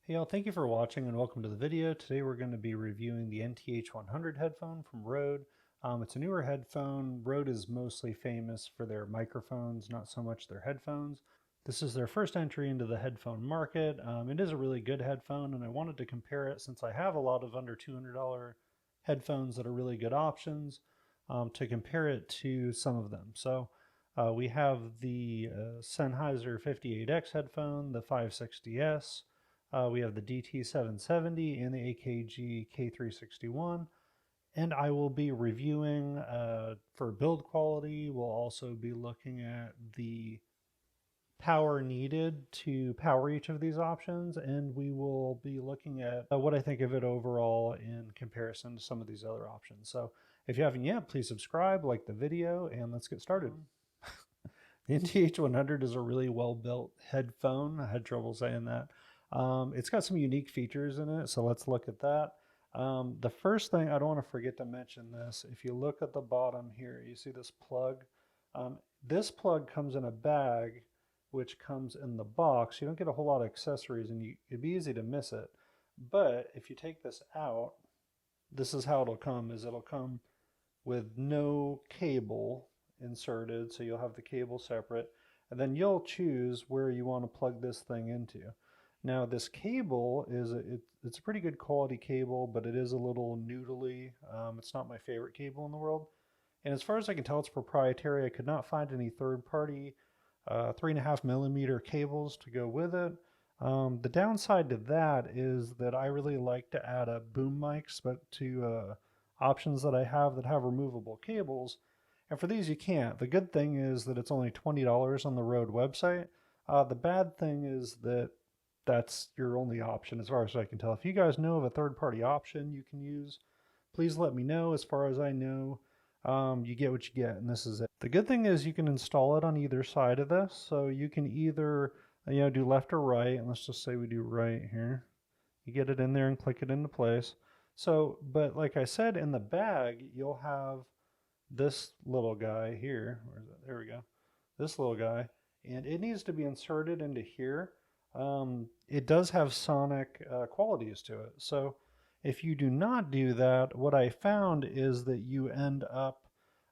Hey all, thank you for watching and welcome to the video. Today we're going to be reviewing the NTH-100 headphone from Rode. It's a newer headphone. Rode is mostly famous for their microphones, not so much their headphones. This is their first entry into the headphone market. It is a really good headphone, and I wanted to compare it since I have a lot of under $200 headphones that are really good options, to compare it to some of them. So we have the Sennheiser 58X headphone, the 560S. We have the DT770 and the AKG K361. And I will be reviewing for build quality. We'll also be looking at the power needed to power each of these options. And we will be looking at what I think of it overall in comparison to some of these other options. So if you haven't yet, please subscribe, like the video, and let's get started. The NTH-100 is a really well-built headphone. I had trouble saying that. It's got some unique features in it, so let's look at that. The first thing, I don't want to forget to mention this, if you look at the bottom here, you see this plug. This plug comes in a bag, which comes in the box. You don't get a whole lot of accessories, and it'd be easy to miss it. But if you take this out, this is how it'll come, it'll come with no cable inserted, so you'll have the cable separate, and then you'll choose where you want to plug this thing into. Now this cable is it's a pretty good quality cable, but it is a little noodly. It's not my favorite cable in the world, and as far as I can tell, it's proprietary. I could not find any third-party 3.5mm cables to go with it. The downside to that is that I really like to add a boom mics, but to options that I have that have removable cables. And for these, you can't. The good thing is that it's only $20 on the Rode website. The bad thing is that that's your only option as far as I can tell. If you guys know of a third-party option you can use, please let me know. As far as I know, you get what you get, and this is it. The good thing is you can install it on either side of this. So you can either do left or right, and let's just say we do right here. You get it in there and click it into place. So, but like I said, in the bag, you'll have this little guy here. Where is it? There we go. This little guy, and it needs to be inserted into here. It does have sonic qualities to it. So if you do not do that, what I found is that you end up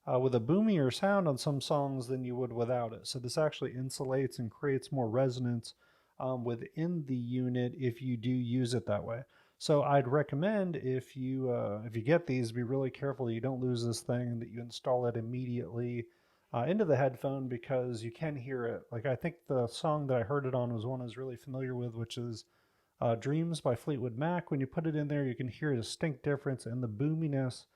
with a boomier sound on some songs than you would without it. So this actually insulates and creates more resonance within the unit if you do use it that way. So I'd recommend if you get these, be really careful that you don't lose this thing and that you install it immediately into the headphone, because you can hear it. Like, I think the song that I heard it on was one I was really familiar with, which is Dreams by Fleetwood Mac. When you put it in there, you can hear a distinct difference in the boominess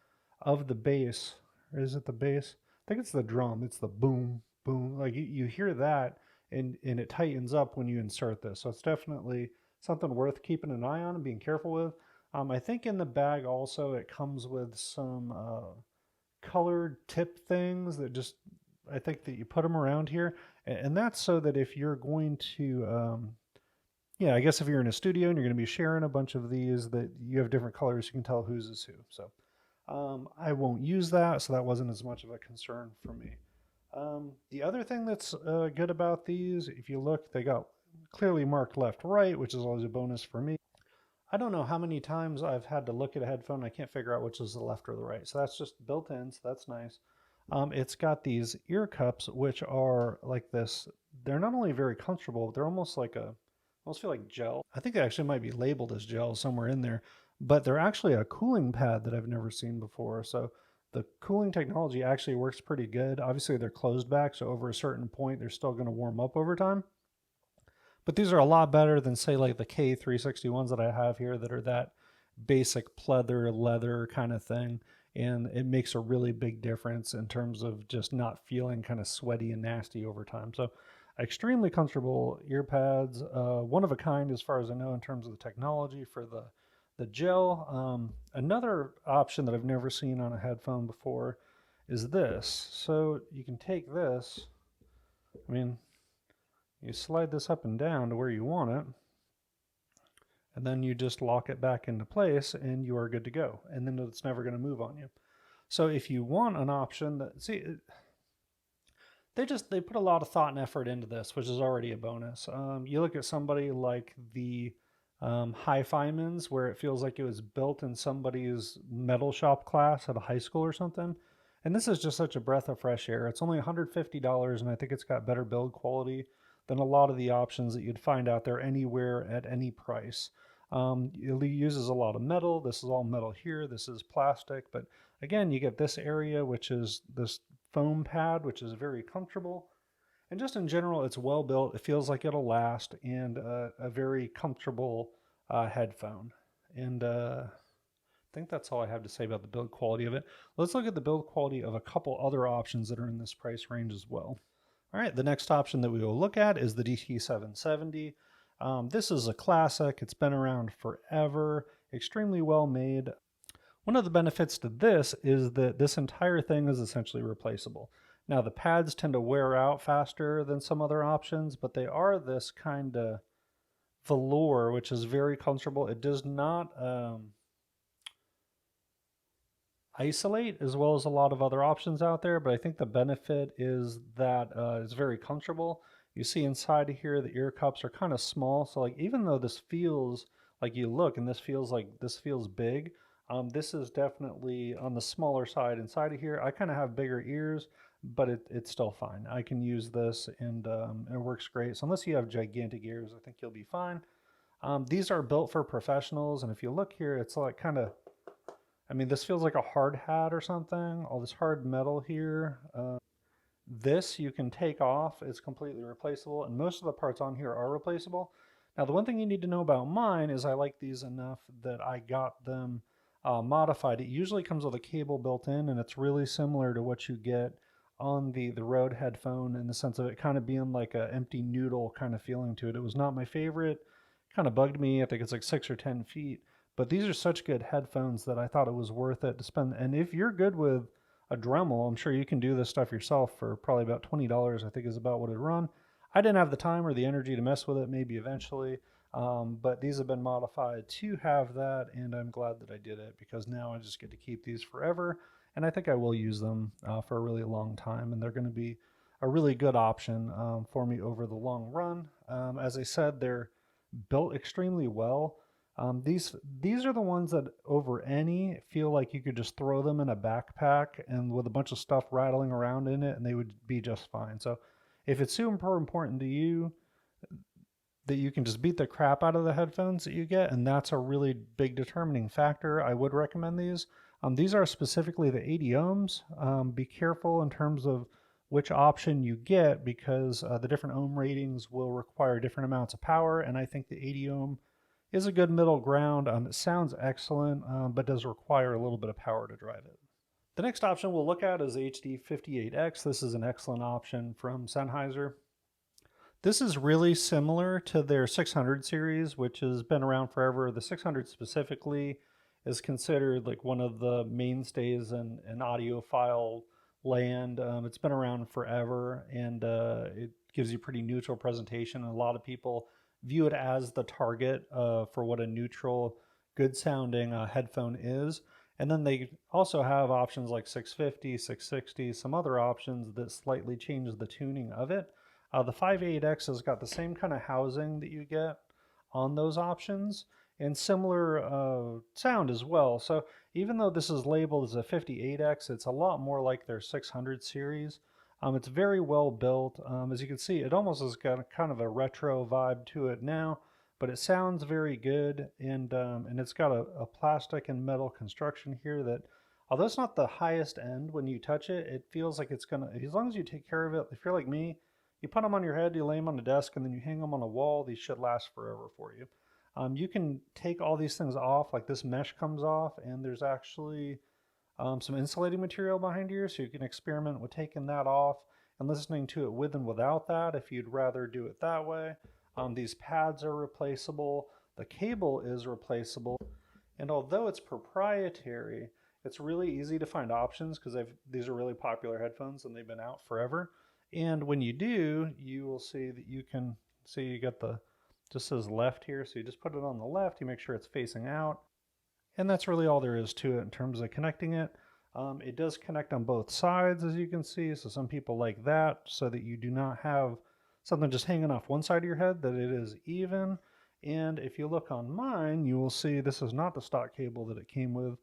of the bass. Or is it the bass? I think it's the drum. It's the boom, boom. Like you hear that, and it tightens up when you insert this. So it's definitely something worth keeping an eye on and being careful with. I think in the bag also it comes with some colored tip things that just, I think that you put them around here, and that's so that if you're going to, I guess if you're in a studio and you're going to be sharing a bunch of these, that you have different colors, you can tell whose is who. So I won't use that, so that wasn't as much of a concern for me. The other thing that's good about these, if you look, they got clearly marked left, right, which is always a bonus for me. I don't know how many times I've had to look at a headphone. I can't figure out which is the left or the right. So that's just built in, so that's nice. It's got these ear cups, which are like this. They're not only very comfortable, they're almost like almost feel like gel. I think they actually might be labeled as gel somewhere in there, but they're actually a cooling pad that I've never seen before. So the cooling technology actually works pretty good. Obviously they're closed back, so over a certain point, they're still going to warm up over time. But these are a lot better than, say, like the K361s that I have here that are that basic pleather leather kind of thing. And it makes a really big difference in terms of just not feeling kind of sweaty and nasty over time. So extremely comfortable ear pads, one of a kind as far as I know in terms of the technology for the gel. Another option that I've never seen on a headphone before is this. So you can take this, you slide this up and down to where you want it, and then you just lock it back into place and you are good to go. And then it's never going to move on you. So if you want an option that, see, they put a lot of thought and effort into this, which is already a bonus. You look at somebody like the hi-fi where it feels like it was built in somebody's metal shop class at a high school or something. And this is just such a breath of fresh air. It's only $150, and I think it's got better build quality than a lot of the options that you'd find out there anywhere at any price. It uses a lot of metal. This is all metal here. This is plastic. But again, you get this area, which is this foam pad, which is very comfortable. And just in general, it's well built. It feels like it'll last, and a very comfortable headphone. And I think that's all I have to say about the build quality of it. Let's look at the build quality of a couple other options that are in this price range as well. All right, the next option that we will look at is the DT770. This is a classic. It's been around forever, extremely well made. One of the benefits to this is that this entire thing is essentially replaceable. Now, the pads tend to wear out faster than some other options, but they are this kind of velour, which is very comfortable. It does not isolate as well as a lot of other options out there, but I think the benefit is that it's very comfortable. You see inside of here, the ear cups are kind of small, so like even though this feels like you look and this feels big, this is definitely on the smaller side inside of here. I kind of have bigger ears, but it's still fine. I can use this, and it works great. So unless you have gigantic ears, I think you'll be fine. These are built for professionals, and if you look here, it's like kind of, I mean, this feels like a hard hat or something. All this hard metal here. This you can take off. It's completely replaceable, and most of the parts on here are replaceable. Now, the one thing you need to know about mine is I like these enough that I got them modified. It usually comes with a cable built in, and it's really similar to what you get on the Rode headphone in the sense of it kind of being like an empty noodle kind of feeling to it. It was not my favorite. Kind of bugged me. I think it's like 6 or 10 feet. But these are such good headphones that I thought it was worth it to spend. And if you're good with a Dremel, I'm sure you can do this stuff yourself for probably about $20, I think is about what it'd run. I didn't have the time or the energy to mess with it, maybe eventually. But these have been modified to have that, and I'm glad that I did it because now I just get to keep these forever. And I think I will use them for a really long time, and they're going to be a really good option for me over the long run. As I said, they're built extremely well. These are the ones that over any feel like you could just throw them in a backpack and with a bunch of stuff rattling around in it, and they would be just fine. So if it's super important to you that you can just beat the crap out of the headphones that you get, and that's a really big determining factor, I would recommend these. These are specifically the 80 ohms. Be careful in terms of which option you get because the different ohm ratings will require different amounts of power, and I think the 80 ohm is a good middle ground. It sounds excellent, but does require a little bit of power to drive it. The next option we'll look at is the HD 58X. This is an excellent option from Sennheiser. This is really similar to their 600 series, which has been around forever. The 600 specifically is considered like one of the mainstays in audiophile land. It's been around forever, and it gives you pretty neutral presentation. And a lot of people view it as the target for what a neutral, good sounding headphone is. And then they also have options like 650, 660, some other options that slightly change the tuning of it. The 58X has got the same kind of housing that you get on those options and similar sound as well. So even though this is labeled as a 58X, it's a lot more like their 600 series. It's very well built. As you can see, it almost has got a kind of a retro vibe to it now, but it sounds very good, and it's got a plastic and metal construction here that, although it's not the highest end when you touch it, it feels like it's gonna, as long as you take care of it, if you're like me, you put them on your head, you lay them on the desk, and then you hang them on a wall, these should last forever for you. You can take all these things off, like this mesh comes off, and there's actually some insulating material behind here, so you can experiment with taking that off and listening to it with and without that if you'd rather do it that way. These pads are replaceable, the cable is replaceable, and although it's proprietary, it's really easy to find options because these are really popular headphones and they've been out forever. And when you do, you will see that you can see you got the, just says left here, so you just put it on the left, you make sure it's facing out. And that's really all there is to it in terms of connecting it. It does connect on both sides, as you can see, so some people like that, so that you do not have something just hanging off one side of your head, that it is even. And if you look on mine, you will see this is not the stock cable that it came with,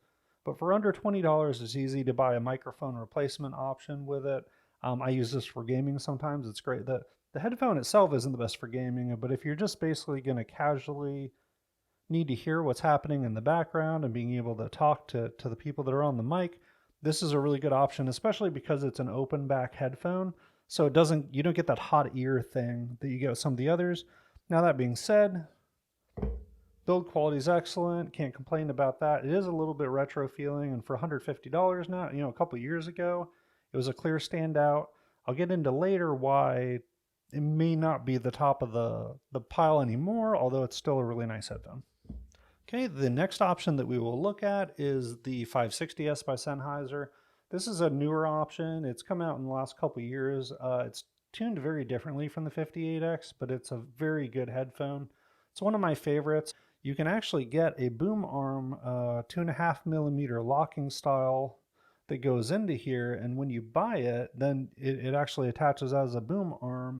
but for under $20, it's easy to buy a microphone replacement option with it. I use this for gaming sometimes. It's great. The headphone itself isn't the best for gaming, but if you're just basically going to casually need to hear what's happening in the background and being able to talk to the people that are on the mic, this is a really good option, especially because it's an open back headphone. So you don't get that hot ear thing that you get with some of the others. Now that being said, build quality is excellent. Can't complain about that. It is a little bit retro feeling, and for $150 now, a couple of years ago, it was a clear standout. I'll get into later why it may not be the top of the pile anymore, although it's still a really nice headphone. Okay, the next option that we will look at is the 560S by Sennheiser. This is a newer option. It's come out in the last couple of years. It's tuned very differently from the 58X, but it's a very good headphone. It's one of my favorites. You can actually get a boom arm 2.5mm locking style that goes into here, and when you buy it, then it actually attaches as a boom arm,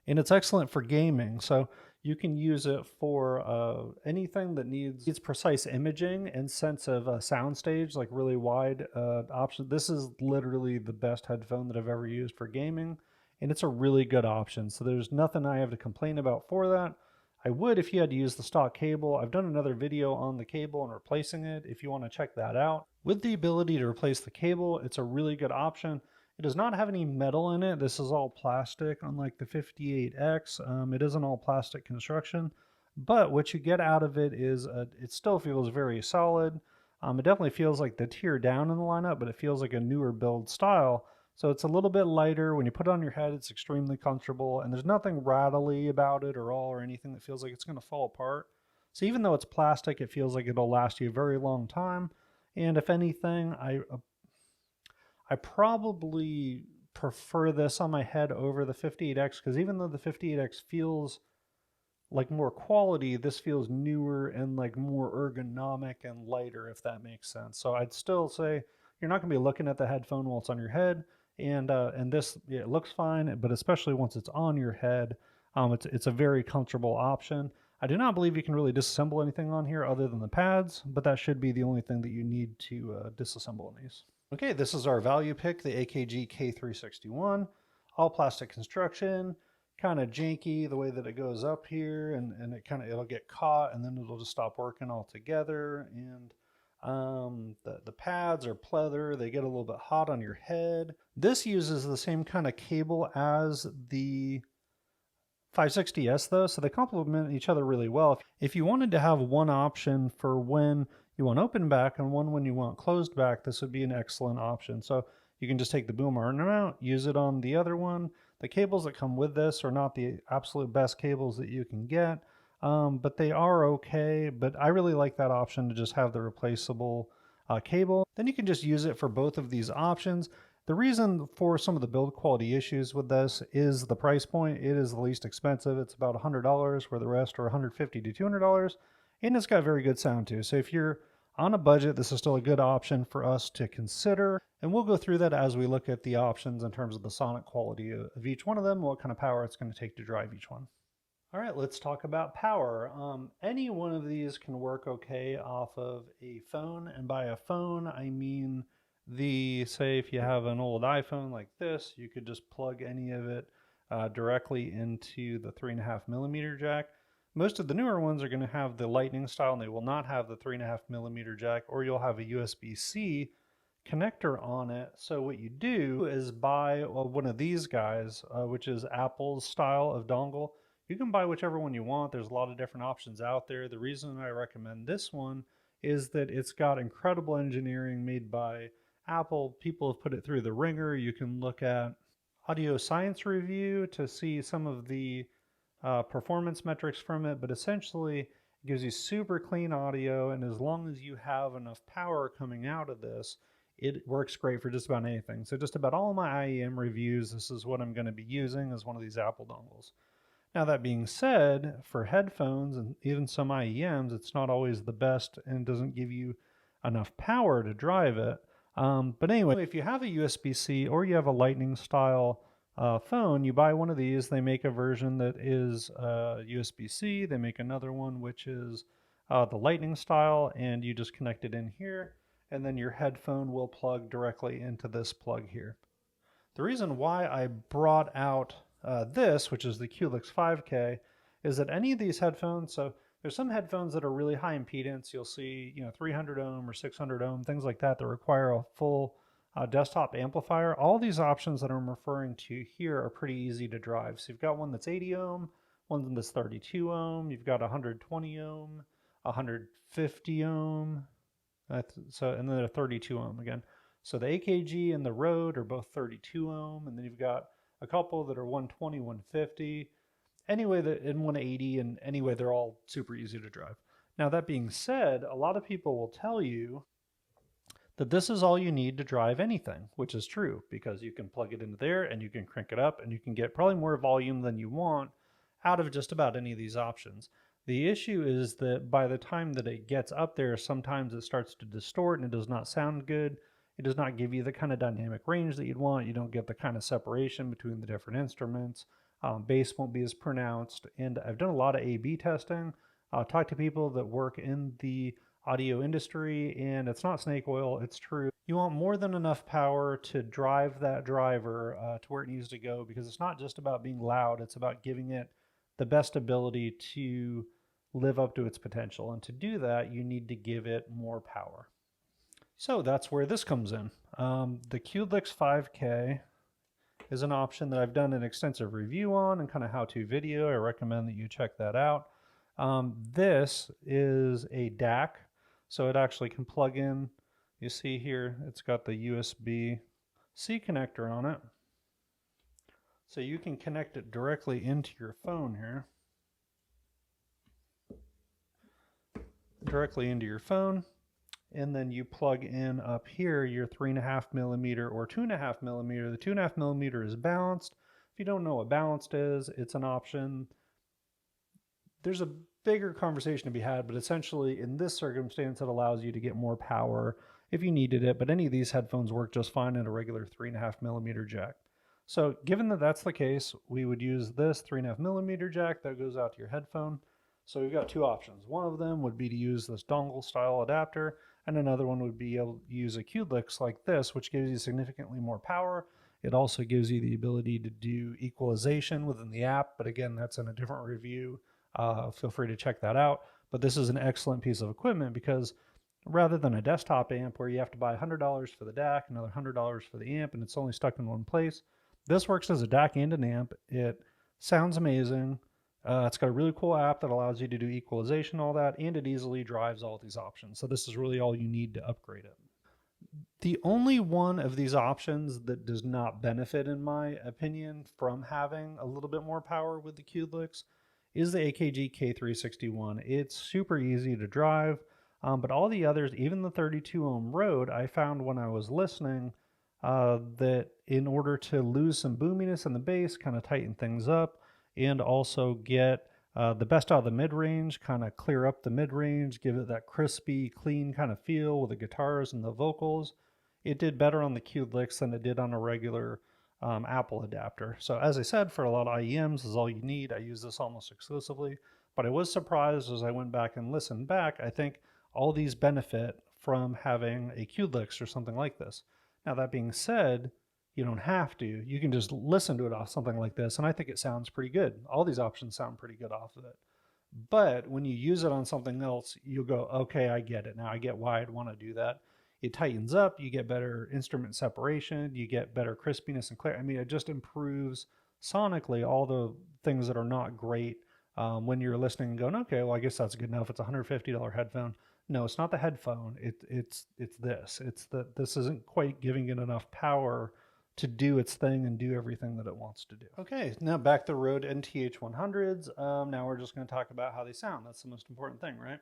and it's excellent for gaming. So you can use it for anything that needs precise imaging and sense of a soundstage, like really wide option. This is literally the best headphone that I've ever used for gaming, and it's a really good option. So there's nothing I have to complain about for that. I would if you had to use the stock cable. I've done another video on the cable and replacing it if you want to check that out. With the ability to replace the cable, it's a really good option. It does not have any metal in it. This is all plastic, unlike the 58X. It isn't all plastic construction, but what you get out of it is it still feels very solid. It definitely feels like the tier down in the lineup, but it feels like a newer build style. So it's a little bit lighter. When you put it on your head, it's extremely comfortable, and there's nothing rattly about it or anything that feels like it's going to fall apart. So even though it's plastic, it feels like it'll last you a very long time. And if anything, I probably prefer this on my head over the 58X, because even though the 58X feels like more quality, this feels newer and like more ergonomic and lighter, if that makes sense. So I'd still say you're not going to be looking at the headphone while it's on your head, and this, yeah, it looks fine, but especially once it's on your head, it's a very comfortable option. I do not believe you can really disassemble anything on here other than the pads, but that should be the only thing that you need to disassemble in these. Okay, this is our value pick, the AKG K361. All plastic construction, kind of janky the way that it goes up here, and it'll get caught and then it'll just stop working altogether. And the pads are pleather, they get a little bit hot on your head. This uses the same kind of cable as the 560S though, so they complement each other really well. If you wanted to have one option for when you want open back and one when you want closed back, this would be an excellent option. So you can just take the boom arm out, use it on the other one. The cables that come with this are not the absolute best cables that you can get, but they are okay. But I really like that option to just have the replaceable cable. Then you can just use it for both of these options. The reason for some of the build quality issues with this is the price point. It is the least expensive. It's about $100, where the rest are $150 to $200, and it's got very good sound too. So if you're on a budget, this is still a good option for us to consider, and we'll go through that as we look at the options in terms of the sonic quality of each one of them, what kind of power it's going to take to drive each one. All right, let's talk about power. Any one of these can work okay off of a phone, and by a phone, I mean say if you have an old iPhone like this, you could just plug any of it directly into the 3.5mm jack. Most of the newer ones are going to have the lightning style, and they will not have the 3.5mm jack, or you'll have a USB-C connector on it. So what you do is buy one of these guys, which is Apple's style of dongle. You can buy whichever one you want. There's a lot of different options out there. The reason I recommend this one is that it's got incredible engineering made by Apple. People have put it through the ringer. You can look at Audio Science Review to see some of the performance metrics from it, but essentially it gives you super clean audio, and as long as you have enough power coming out of this, it works great for just about anything. So just about all of my IEM reviews, this is what I'm going to be using as one of these Apple dongles. Now that being said, for headphones and even some IEMs, it's not always the best and doesn't give you enough power to drive it. But anyway, if you have a USB-C or you have a lightning style phone, you buy one of these. They make a version that is USB-C. They make another one which is the Lightning style, and you just connect it in here, and then your headphone will plug directly into this plug here. The reason why I brought out this, which is the Q-Lix 5K, is that any of these headphones, so there's some headphones that are really high impedance. You'll see, 300 ohm or 600 ohm, things like that require a full desktop amplifier. All these options that I'm referring to here are pretty easy to drive. So you've got one that's 80 ohm, one that's 32 ohm, you've got 120 ohm, 150 ohm, and then a 32 ohm again. So the AKG and the Rode are both 32 ohm, and then you've got a couple that are 120, 150. Anyway, in 180, and anyway, they're all super easy to drive. Now, that being said, a lot of people will tell you that this is all you need to drive anything, which is true, because you can plug it into there and you can crank it up and you can get probably more volume than you want out of just about any of these options. The issue is that by the time that it gets up there, sometimes it starts to distort and it does not sound good. It does not give you the kind of dynamic range that you'd want. You don't get the kind of separation between the different instruments. Bass won't be as pronounced. And I've done a lot of A/B testing. Talked to people that work in the audio industry, and it's not snake oil, it's true. You want more than enough power to drive that driver to where it needs to go, because it's not just about being loud, it's about giving it the best ability to live up to its potential. And to do that, you need to give it more power. So that's where this comes in. The Q-Lix 5K is an option that I've done an extensive review on and kind of how-to video. I recommend that you check that out. This is a DAC. So it actually can plug in. You see here, it's got the USB-C connector on it. So you can connect it directly into your phone here. Directly into your phone. And then you plug in up here your 3.5 millimeter or 2.5 millimeter. The 2.5 millimeter is balanced. If you don't know what balanced is, it's an option. There's a bigger conversation to be had, but essentially in this circumstance, it allows you to get more power if you needed it, but any of these headphones work just fine in a regular 3.5 millimeter jack. So given that that's the case, we would use this 3.5 millimeter jack that goes out to your headphone. So we've got two options. One of them would be to use this dongle style adapter, and another one would be able to use a Q-Lix like this, which gives you significantly more power. It also gives you the ability to do equalization within the app, but again, that's in a different review. Feel free to check that out. But this is an excellent piece of equipment, because rather than a desktop amp where you have to buy $100 for the DAC, another $100 for the amp, and it's only stuck in one place, this works as a DAC and an amp. It sounds amazing. It's got a really cool app that allows you to do equalization, all that, and it easily drives all these options. So this is really all you need to upgrade it. The only one of these options that does not benefit, in my opinion, from having a little bit more power with the Q-Lix is the AKG K361. It's super easy to drive, but all the others, even the 32 ohm Rode, I found when I was listening that in order to lose some boominess in the bass, kind of tighten things up, and also get the best out of the mid-range, kind of clear up the mid-range, give it that crispy, clean kind of feel with the guitars and the vocals, it did better on the Q-Lix than it did on a regular Apple adapter. So as I said, for a lot of IEMs, this is all you need. I use this almost exclusively, but I was surprised as I went back and listened back. I think all these benefit from having a Q-Lix or something like this. Now that being said, you don't have to. You can just listen to it off something like this, and I think it sounds pretty good. All these options sound pretty good off of it. But when you use it on something else, you'll go, okay, I get it now. I get why I'd want to do that. It tightens up, you get better instrument separation, you get better crispiness and clarity. I mean, it just improves sonically all the things that are not great when you're listening and going, okay, well, I guess that's good enough. It's a $150 headphone. No, it's not the headphone. It's this. It's that this isn't quite giving it enough power to do its thing and do everything that it wants to do. Okay, now back to Rode NTH-100s. Now we're just going to talk about how they sound. That's the most important thing, right?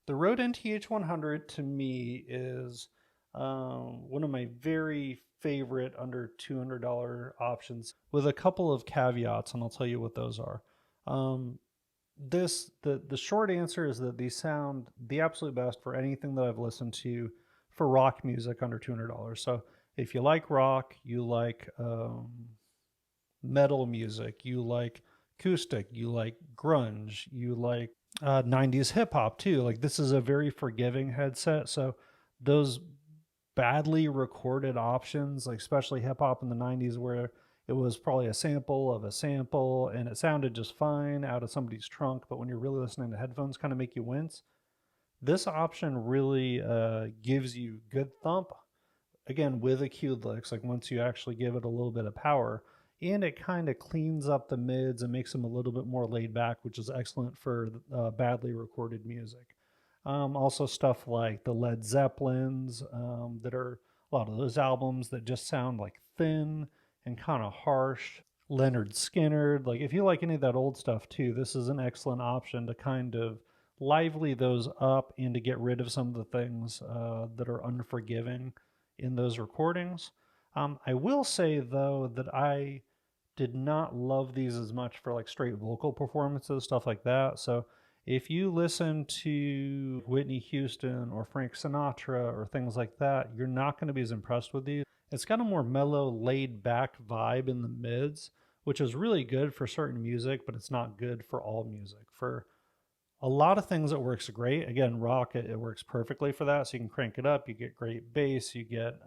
The Rode NTH-100 to me is one of my very favorite under $200 options, with a couple of caveats, and I'll tell you what those are. The short answer is that these sound the absolute best for anything that I've listened to for rock music under $200. So if you like rock, you like metal music, you like acoustic, you like grunge, you like 90s hip hop too. Like, this is a very forgiving headset. So those badly recorded options, like especially hip hop in the 90s, where it was probably a sample of a sample and it sounded just fine out of somebody's trunk, but when you're really listening to headphones, kind of make you wince. This option really gives you good thump, again, with acute licks, like once you actually give it a little bit of power, and it kind of cleans up the mids and makes them a little bit more laid back, which is excellent for badly recorded music. Also stuff like the Led Zeppelins, that are a lot of those albums that just sound like thin and kind of harsh. Leonard Skinner, like if you like any of that old stuff too, this is an excellent option to kind of lively those up and to get rid of some of the things that are unforgiving in those recordings. I will say though that I did not love these as much for like straight vocal performances, stuff like that. So if you listen to Whitney Houston or Frank Sinatra or things like that, you're not going to be as impressed with these. It's got a more mellow, laid back vibe in the mids, which is really good for certain music, but it's not good for all music. For a lot of things it works great. Again, rock, it works perfectly for that. So you can crank it up, you get great bass, you get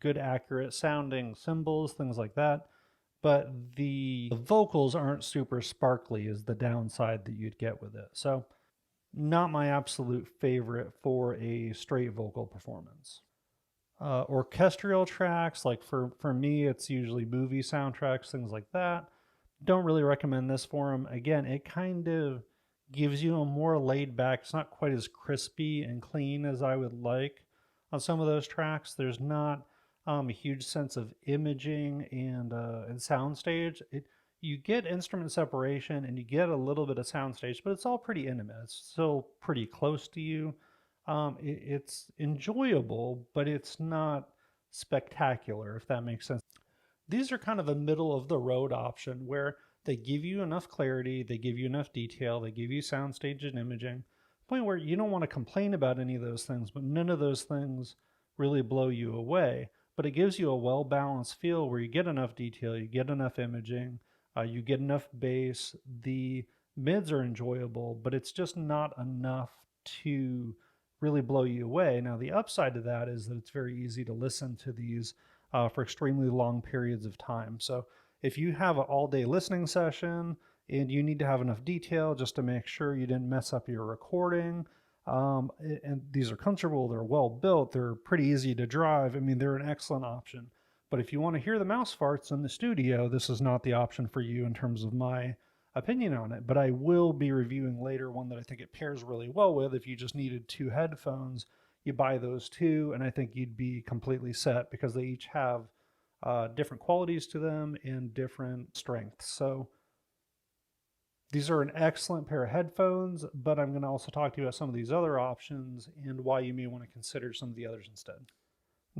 good accurate sounding cymbals, things like that. But the vocals aren't super sparkly is the downside that you'd get with it. So not my absolute favorite for a straight vocal performance. Orchestral tracks, like for me, it's usually movie soundtracks, things like that. Don't really recommend this for them. Again, it kind of gives you a more laid back, it's not quite as crispy and clean as I would like on some of those tracks. There's not a huge sense of imaging and soundstage. You get instrument separation and you get a little bit of soundstage, but it's all pretty intimate. It's still pretty close to you. It's enjoyable, but it's not spectacular, if that makes sense. These are kind of a middle of the road option where they give you enough clarity, they give you enough detail, they give you soundstage and imaging, point where you don't want to complain about any of those things, but none of those things really blow you away. But it gives you a well-balanced feel where you get enough detail, you get enough imaging, you get enough bass. The mids are enjoyable, but it's just not enough to really blow you away. Now, the upside to that is that it's very easy to listen to these for extremely long periods of time. So if you have an all-day listening session and you need to have enough detail just to make sure you didn't mess up your recording, and these are comfortable, they're well built, they're pretty easy to drive. I mean, they're an excellent option. But if you want to hear the mouse farts in the studio, this is not the option for you in terms of my opinion on it. But I will be reviewing later one that I think it pairs really well with. If you just needed two headphones, you buy those two, and I think you'd be completely set because they each have different qualities to them and different strengths. So these are an excellent pair of headphones, but I'm going to also talk to you about some of these other options and why you may want to consider some of the others instead.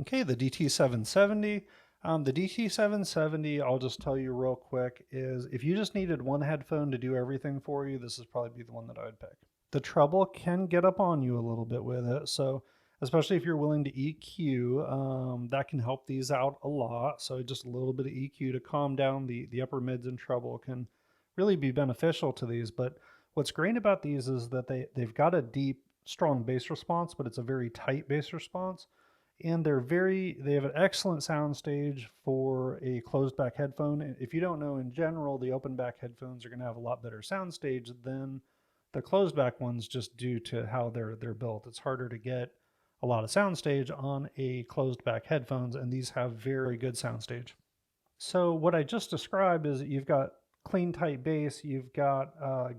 Okay, the DT770. The DT770, I'll just tell you real quick, is if you just needed one headphone to do everything for you, this is probably be the one that I would pick. The treble can get up on you a little bit with it, so especially if you're willing to EQ, that can help these out a lot. So just a little bit of EQ to calm down the upper mids and treble can really be beneficial to these. But what's great about these is that they've got a deep, strong bass response, but it's a very tight bass response. And they have an excellent sound stage for a closed back headphone. If you don't know, in general, the open back headphones are going to have a lot better sound stage than the closed back ones, just due to how they're built. It's harder to get a lot of sound stage on a closed back headphones, and these have very good sound stage. So what I just described is that you've got clean, tight bass, you've got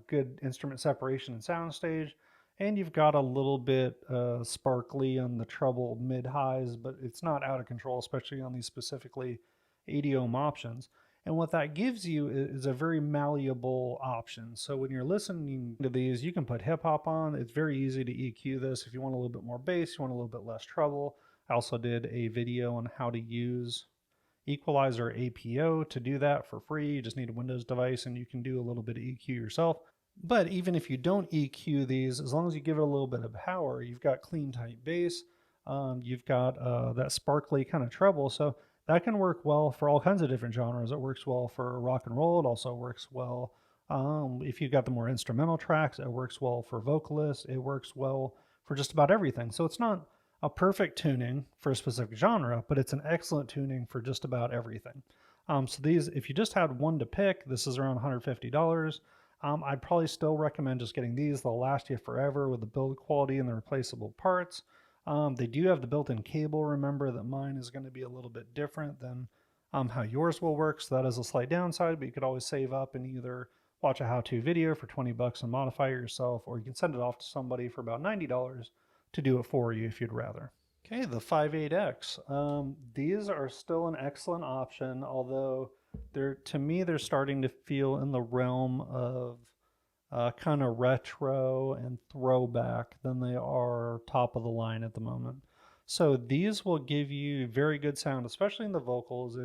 good instrument separation and sound stage, and you've got a little bit sparkly on the treble mid-highs, but it's not out of control, especially on these specifically 80 ohm options. And what that gives you is a very malleable option. So when you're listening to these, you can put hip hop on. It's very easy to EQ this. If you want a little bit more bass, you want a little bit less treble. I also did a video on how to use Equalizer APO to do that for free. You just need a Windows device and you can do a little bit of EQ yourself. But even if you don't EQ these, as long as you give it a little bit of power, you've got clean, tight bass. You've got that sparkly kind of treble. So that can work well for all kinds of different genres. It works well for rock and roll. It also works well if you've got the more instrumental tracks. It works well for vocalists. It works well for just about everything. So it's not a perfect tuning for a specific genre, but it's an excellent tuning for just about everything. So these, if you just had one to pick, this is around $150. I'd probably still recommend just getting these. They'll last you forever with the build quality and the replaceable parts. They do have the built-in cable. Remember that mine is going to be a little bit different than how yours will work, so that is a slight downside, but you could always save up and either watch a how-to video for 20 bucks and modify it yourself, or you can send it off to somebody for about $90 to do it for you if you'd rather. Okay, the 58X. These are still an excellent option, although to me they're starting to feel in the realm of kind of retro and throwback than they are top of the line at the moment. So these will give you very good sound, especially in the vocals.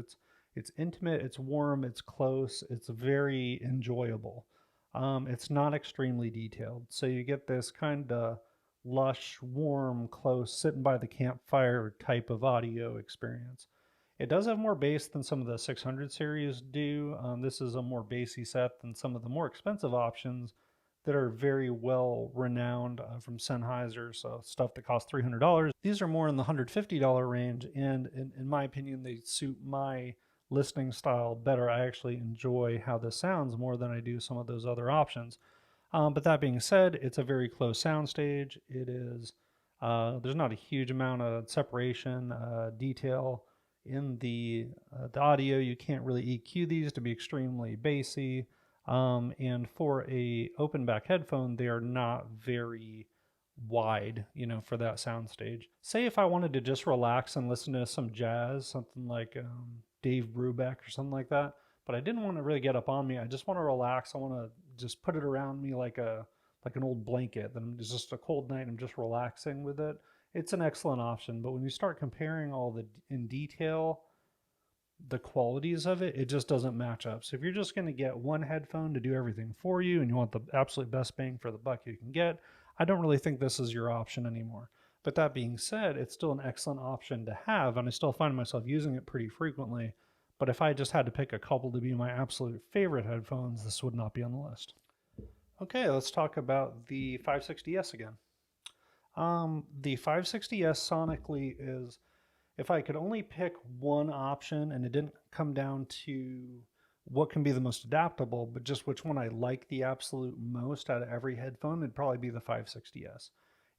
It's intimate, it's warm, it's close, it's very enjoyable. It's not extremely detailed, so you get this kind of lush, warm, close, sitting by the campfire type of audio experience. It does have more bass than some of the 600 series do. This is a more bassy set than some of the more expensive options that are very well renowned from Sennheiser, so stuff that costs $300. These are more in the $150 range, and in my opinion, they suit my listening style better. I actually enjoy how this sounds more than I do some of those other options. But that being said, it's a very close soundstage. It is, there's not a huge amount of separation, detail in the audio. You can't really EQ these to be extremely bassy. And for a open back headphone, they are not very wide, you know, for that soundstage. Say if I wanted to just relax and listen to some jazz, something like Dave Brubeck or something like that, but I didn't want to really get up on me. I just want to relax. I want to just put it around me like an old blanket. Then it's just a cold night. I'm just relaxing with it. It's an excellent option. But when you start comparing all the in detail, the qualities of it, it just doesn't match up. So if you're just going to get one headphone to do everything for you and you want the absolute best bang for the buck you can get, I don't really think this is your option anymore. But that being said, it's still an excellent option to have, and I still find myself using it pretty frequently. But if I just had to pick a couple to be my absolute favorite headphones, this would not be on the list. Okay, let's talk about the 560S again. The 560S sonically is, if I could only pick one option and it didn't come down to what can be the most adaptable, but just which one I like the absolute most out of every headphone, it'd probably be the 560S.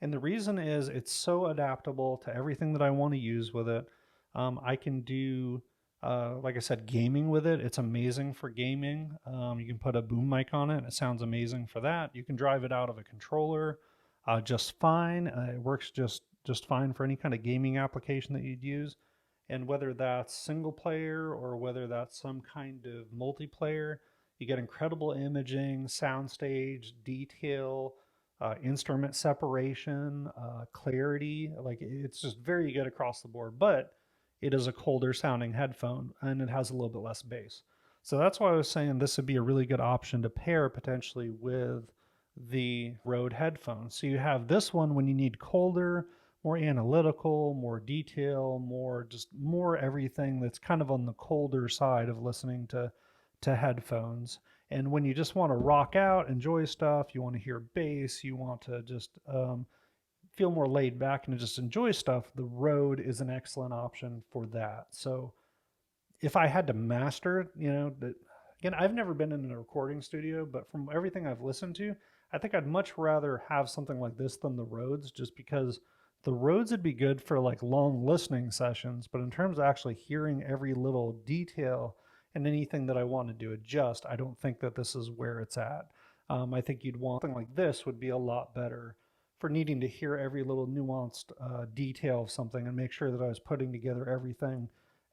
And the reason is it's so adaptable to everything that I want to use with it. I can do, like I said, gaming with it. It's amazing for gaming. You can put a boom mic on it and it sounds amazing for that. You can drive it out of a controller just fine. It works just fine for any kind of gaming application that you'd use. And whether that's single player or whether that's some kind of multiplayer, you get incredible imaging, soundstage, detail, instrument separation, clarity. Like, it's just very good across the board, but it is a colder sounding headphone and it has a little bit less bass. So that's why I was saying this would be a really good option to pair potentially with the Rode headphones. So you have this one when you need colder, more analytical, more detail, more everything that's kind of on the colder side of listening to headphones. And when you just want to rock out, enjoy stuff, you want to hear bass, you want to just feel more laid back and just enjoy stuff, the Rode is an excellent option for that. So if I had to master, again, I've never been in a recording studio, but from everything I've listened to, I think I'd much rather have something like this than the Rodes, just because the Rodes would be good for like long listening sessions, but in terms of actually hearing every little detail and anything that I wanted to adjust, I don't think that this is where it's at. I think you'd want something like this would be a lot better for needing to hear every little nuanced detail of something and make sure that I was putting together everything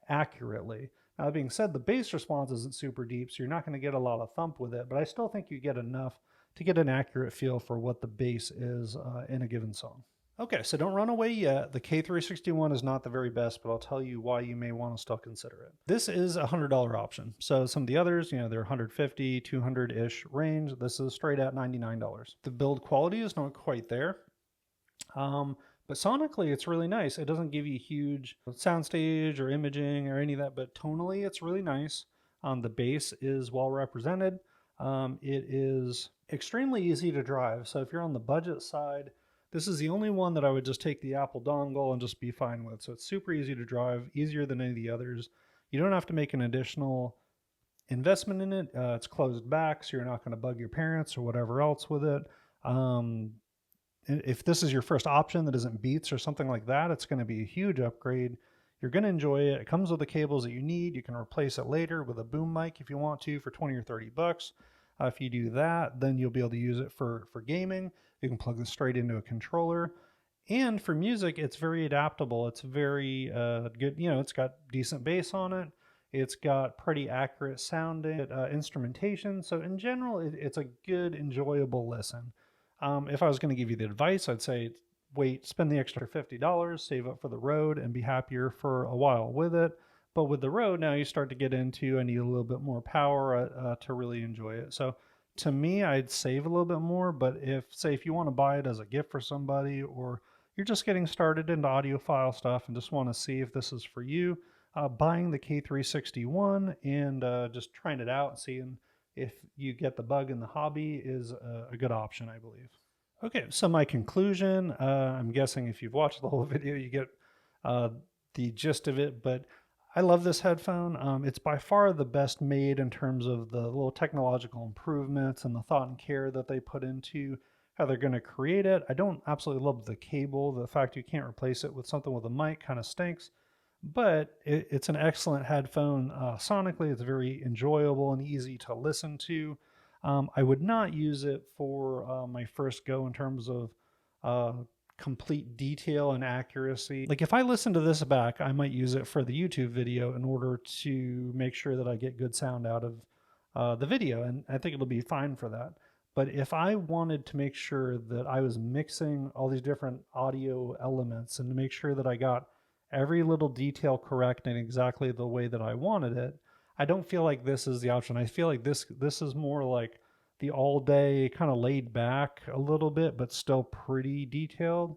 accurately. Now, that being said, the bass response isn't super deep, so you're not going to get a lot of thump with it, but I still think you get enough to get an accurate feel for what the bass is in a given song. Okay, so don't run away yet. The K361 is not the very best, but I'll tell you why you may want to still consider it. This is a $100 option. So some of the others, they're $150, $200-ish range. This is straight at $99. The build quality is not quite there, But sonically, it's really nice. It doesn't give you huge soundstage or imaging or any of that, but tonally, it's really nice. The bass is well represented. It is extremely easy to drive. So if you're on the budget side, this is the only one that I would just take the Apple dongle and just be fine with. So it's super easy to drive, easier than any of the others. You don't have to make an additional investment in it. It's closed back, so you're not going to bug your parents or whatever else with it. If this is your first option that isn't Beats or something like that, it's going to be a huge upgrade. You're going to enjoy it. It comes with the cables that you need. You can replace it later with a boom mic if you want to for 20 or 30 bucks. If you do that, then you'll be able to use it for gaming. You can plug this straight into a controller. And for music, it's very adaptable. It's very good. You know, it's got decent bass on it. It's got pretty accurate sounding instrumentation. So in general, it's a good, enjoyable listen. If I was going to give you the advice, I'd say spend the extra $50, save up for the Rode, and be happier for a while with it. But with the Rode, now you start to get into, I need a little bit more power to really enjoy it. So to me, I'd save a little bit more. But if you want to buy it as a gift for somebody, or you're just getting started into audiophile stuff and just want to see if this is for you, buying the K361 and just trying it out and seeing if you get the bug in the hobby is a good option, I believe. Okay, so my conclusion, I'm guessing if you've watched the whole video, you get the gist of it, but I love this headphone. It's by far the best made in terms of the little technological improvements and the thought and care that they put into how they're going to create it. I don't absolutely love the cable. The fact you can't replace it with something with a mic kind of stinks. But it's an excellent headphone. Sonically, it's very enjoyable and easy to listen to. I would not use it for my first go in terms of complete detail and accuracy. Like if I listen to this back, I might use it for the YouTube video in order to make sure that I get good sound out of the video, and I think it'll be fine for that. But if I wanted to make sure that I was mixing all these different audio elements and to make sure that I got every little detail correct and exactly the way that I wanted it, I don't feel like this is the option. I feel like this is more like the all day kind of laid back a little bit, but still pretty detailed.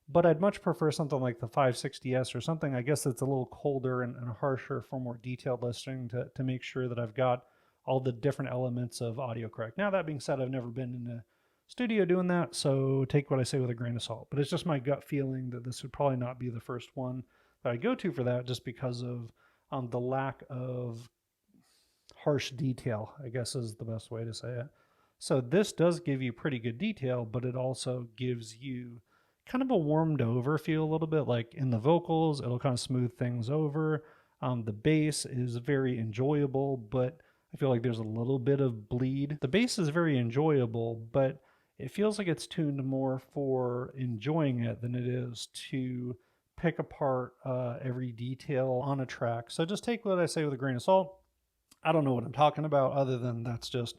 But I'd much prefer something like the 560S or something, I guess, that's a little colder and harsher for more detailed listening to make sure that I've got all the different elements of audio correct. Now, that being said, I've never been in a studio doing that, so take what I say with a grain of salt. But it's just my gut feeling that this would probably not be the first one that I go to for that, just because of the lack of harsh detail, I guess is the best way to say it. So this does give you pretty good detail, but it also gives you kind of a warmed over feel a little bit. Like in the vocals, it'll kind of smooth things over. The bass is very enjoyable, but I feel like there's a little bit of bleed. The bass is very enjoyable, but it feels like it's tuned more for enjoying it than it is to pick apart every detail on a track. So just take what I say with a grain of salt. I don't know what I'm talking about, other than that's just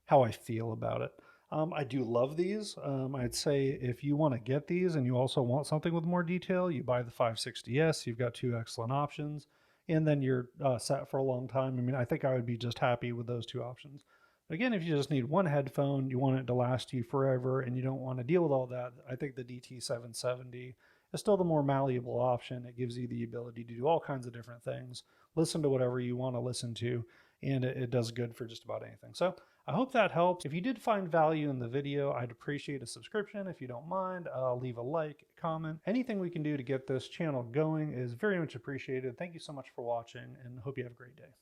how I feel about it. I do love these. I'd say if you want to get these and you also want something with more detail, you buy the 560S. You've got two excellent options, and then you're set for a long time. I mean, I think I would be just happy with those two options. Again, if you just need one headphone, you want it to last you forever, and you don't want to deal with all that, I think the DT770 is still the more malleable option. It gives you the ability to do all kinds of different things, listen to whatever you want to listen to, and it does good for just about anything. So I hope that helps. If you did find value in the video, I'd appreciate a subscription. If you don't mind, leave a like, comment. Anything we can do to get this channel going is very much appreciated. Thank you so much for watching, and hope you have a great day.